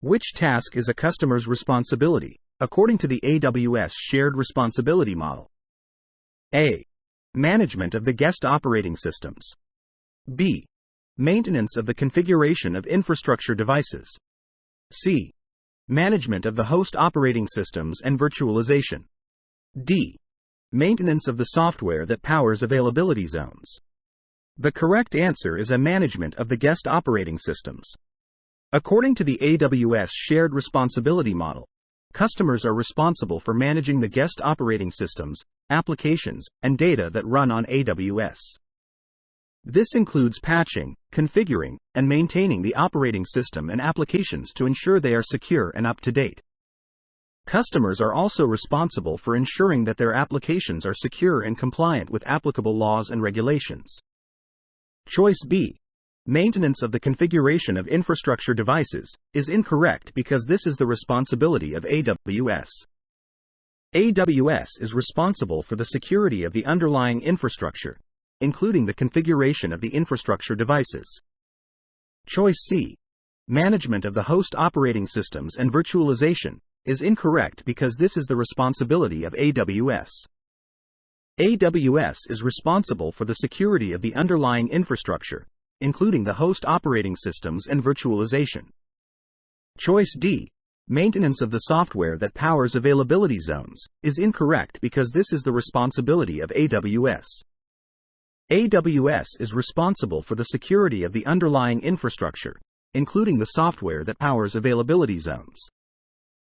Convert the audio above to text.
Which task is a customer's responsibility, according to the AWS shared responsibility model? A. Management of the guest operating systems. B. Maintenance of the configuration of infrastructure devices. C. Management of the host operating systems and virtualization. D. Maintenance of the software that powers availability zones. The correct answer is a management of the guest operating systems. According to the AWS shared responsibility model, customers are responsible for managing the guest operating systems, applications, and data that run on AWS. This includes patching, configuring, and maintaining the operating system and applications to ensure they are secure and up to date. Customers are also responsible for ensuring that their applications are secure and compliant with applicable laws and regulations. Choice B. Maintenance of the configuration of infrastructure devices is incorrect because this is the responsibility of AWS. AWS is responsible for the security of the underlying infrastructure, including the configuration of the infrastructure devices. Choice C. Management of the host operating systems and virtualization is incorrect because this is the responsibility of AWS. AWS is responsible for the security of the underlying infrastructure, including the host operating systems and virtualization. Choice D. Maintenance of the software that powers availability zones is incorrect because this is the responsibility of AWS. AWS is responsible for the security of the underlying infrastructure, including the software that powers availability zones.